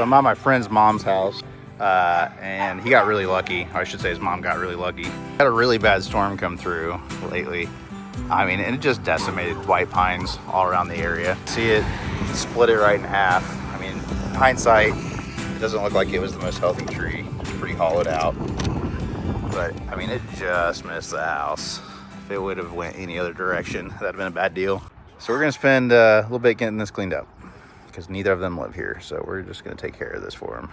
I'm at my friend's mom's house, and he got really lucky. Or I should say his mom got really lucky. Had a really bad storm come through lately. I mean, and it just decimated white pines all around the area. See it split it right in half. I mean, in hindsight, it doesn't look like it was the most healthy tree. It's pretty hollowed out. But I mean, it just missed the house. If it would have went any other direction, that'd have been a bad deal. So we're gonna spend a little bit getting this cleaned up because neither of them live here. So we're just gonna take care of this for them.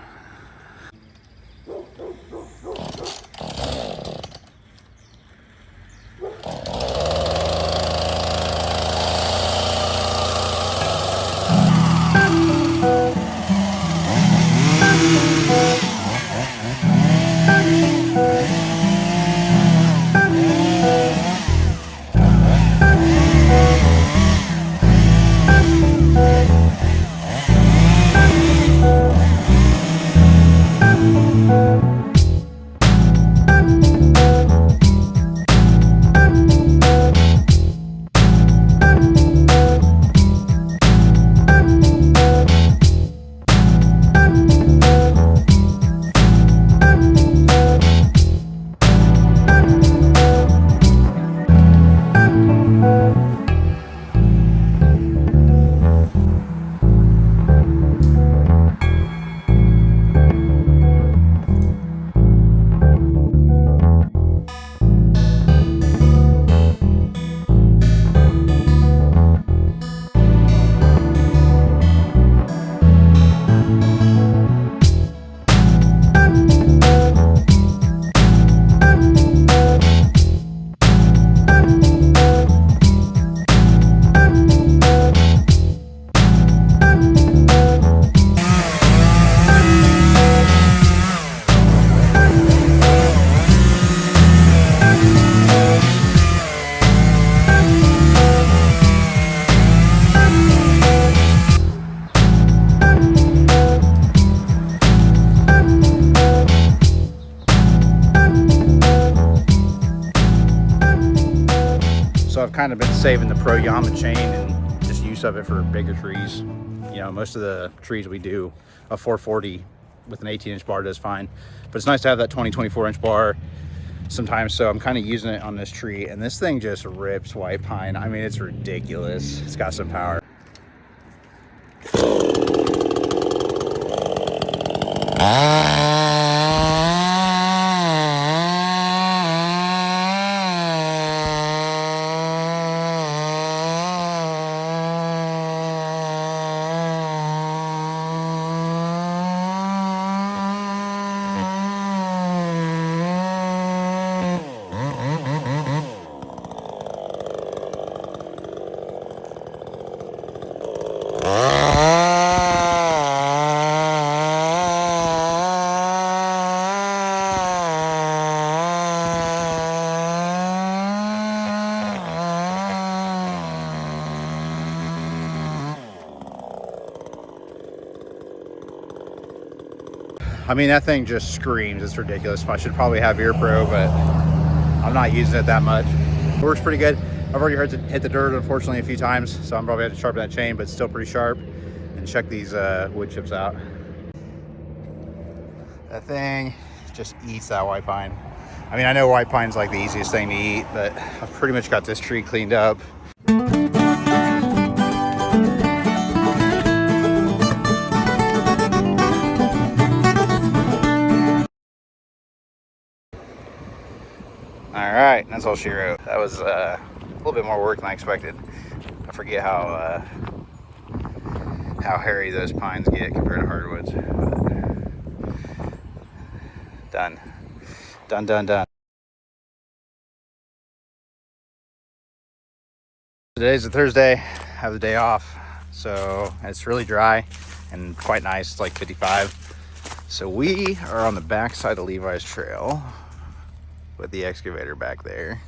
So I've kind of been saving the proyama chain and just use of it for bigger trees. You know, most of the trees we do, a 440 with an 18-inch bar does fine. But it's nice to have that 24-inch bar sometimes. So I'm kind of using it on this tree, and this thing just rips white pine. I mean, it's ridiculous. It's got some power. I mean, that thing just screams. It's ridiculous. I should probably have ear pro, but I'm not using it that much. It works pretty good. I've already hit the dirt, unfortunately, a few times, so I'm probably have to sharpen that chain, but it's still pretty sharp. And check these wood chips out. That thing just eats that white pine. I mean, I know white pine's like the easiest thing to eat, but I've pretty much got this tree cleaned up. All right, that's all she wrote. That was a little bit more work than I expected. I forget how hairy those pines get compared to hardwoods. But done. Today's a Thursday. I have the day off, so it's really dry and quite nice. It's like 55. So we are on the back side of Levi's trail with the excavator back there,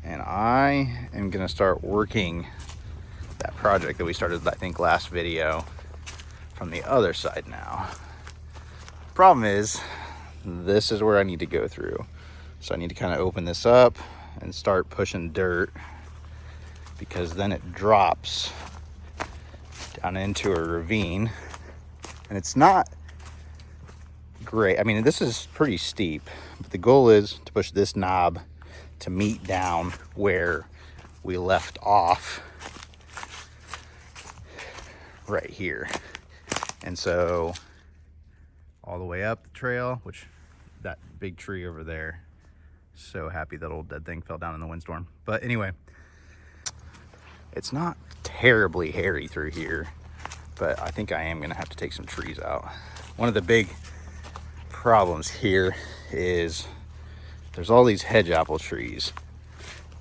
and I am gonna start working that project that we started, I think, last video from the other side now. Problem is, this is where I need to go through. So I need to kind of open this up and start pushing dirt, because then it drops down into a ravine, and it's not great. I mean, this is pretty steep, but the goal is to push this knob to meet down where we left off right here. And so all the way up the trail, which that big tree over there, so happy that old dead thing fell down in the windstorm. But anyway, it's not terribly hairy through here, but I think I am gonna have to take some trees out. One of the big problems here is there's all these hedge apple trees,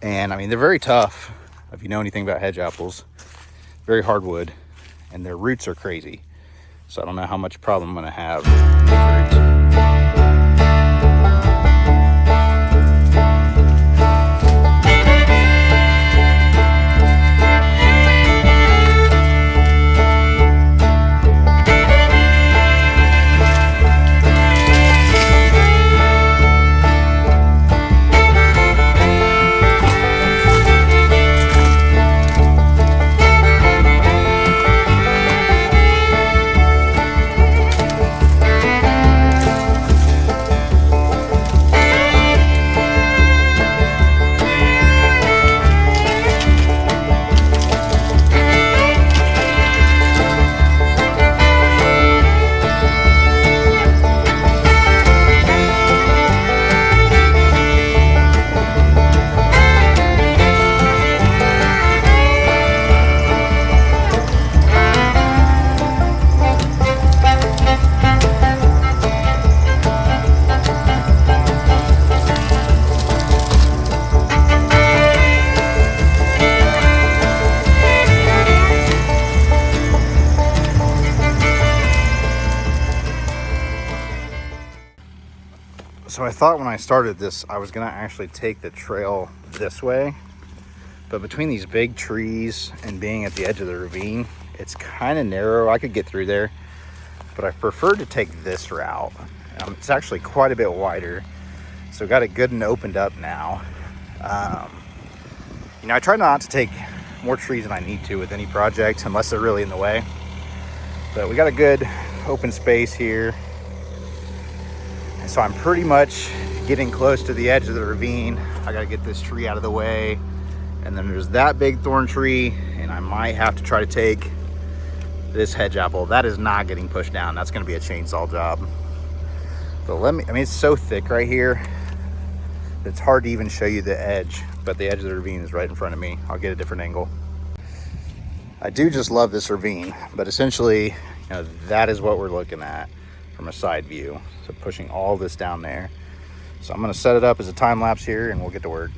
and I mean, they're very tough. If you know anything about hedge apples, very hardwood, and their roots are crazy. So I don't know how much problem I'm gonna have with these roots. So I thought when I started this, I was gonna actually take the trail this way, but between these big trees and being at the edge of the ravine, it's kind of narrow. I could get through there, but I prefer to take this route. It's actually quite a bit wider, so got it good and opened up now. You know, I try not to take more trees than I need to with any project unless they're really in the way, but we got a good open space here. So I'm pretty much getting close to the edge of the ravine. I gotta get this tree out of the way. And then there's that big thorn tree, and I might have to try to take this hedge apple. That is not getting pushed down. That's gonna be a chainsaw job. But I mean, it's so thick right here, it's hard to even show you the edge, but the edge of the ravine is right in front of me. I'll get a different angle. I do just love this ravine, but essentially, you know, that is what we're looking at from a side view. So pushing all this down there. So I'm gonna set it up as a time lapse here and we'll get to work.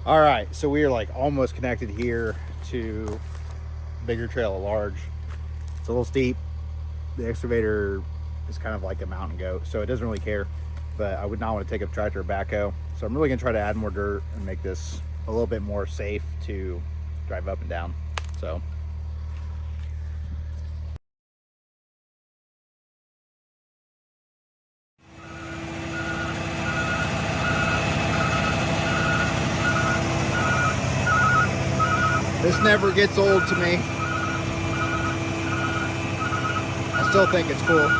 All right, so we are like almost connected here to bigger trail at large. It's a little steep. The excavator is kind of like a mountain goat, so it doesn't really care. but I would not want to take a tractor or backhoe. So I'm really gonna try to add more dirt and make this a little bit more safe to drive up and down. So. This never gets old to me. I still think it's cool.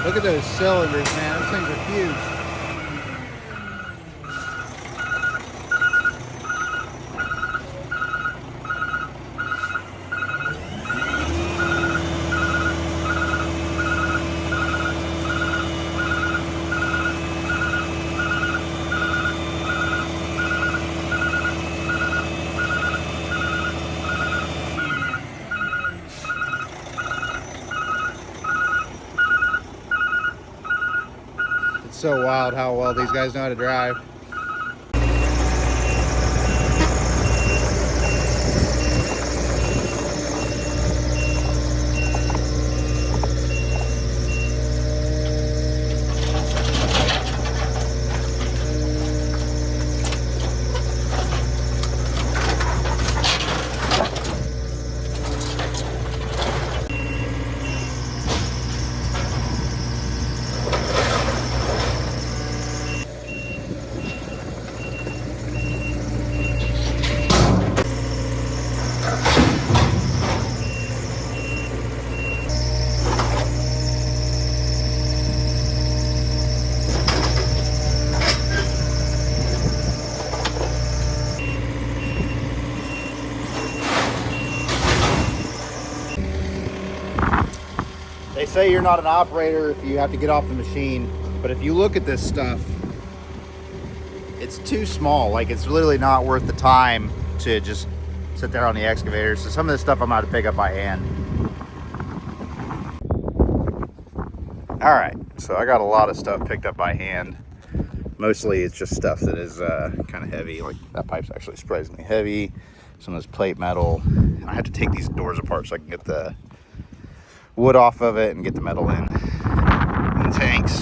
Look at those cylinders, man. Those things are huge. It's so wild how well these guys know how to drive. They say you're not an operator if you have to get off the machine, but if you look at this stuff, it's too small. Like, it's literally not worth the time to just sit there on the excavator. So some of this stuff I'm going to pick up by hand. All right, so I got a lot of stuff picked up by hand. Mostly it's just stuff that is kind of heavy. Like, that pipe's actually surprisingly heavy. Some of this plate metal. I have to take these doors apart so I can get the wood off of it and get the metal in the tanks.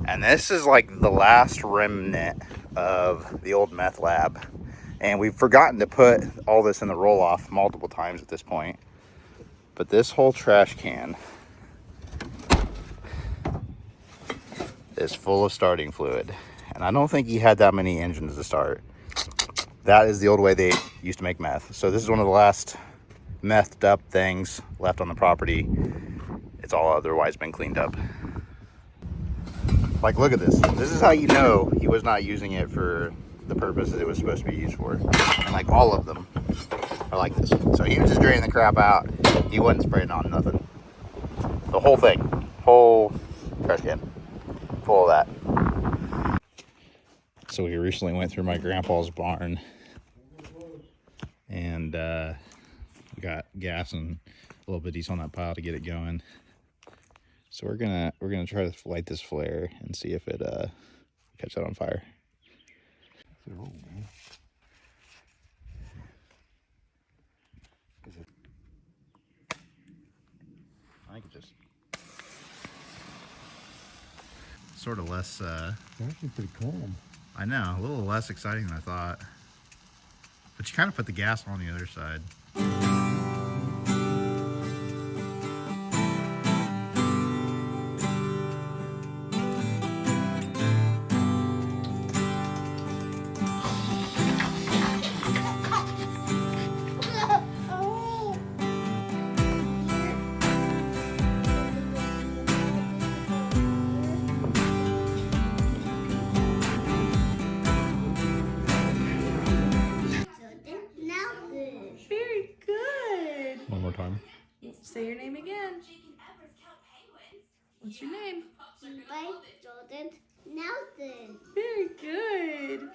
And this is like the last remnant of the old meth lab, and we've forgotten to put all this in the roll-off multiple times at this point. But this whole trash can is full of starting fluid, and I don't think he had that many engines to start. That is the old way they used to make meth. So this is one of the last methed up things left on the property. It's all otherwise been cleaned up. Like, look at this. This is how you know he was not using it for the purposes it was supposed to be used for. And like, all of them are like this. So he was just draining the crap out. He wasn't spraying on nothing. The whole thing, whole trash can full of that. So we recently went through my grandpa's barn, and we got gas and a little bitties on that pile to get it going. So we're gonna try to light this flare and see if it catch that on fire. I think it just sort of less. It's actually pretty calm. I know, a little less exciting than I thought. But you kind of put the gas on the other side. Very good. One more time. Say your name again. What's your name? By Jordan Nelson. Very good.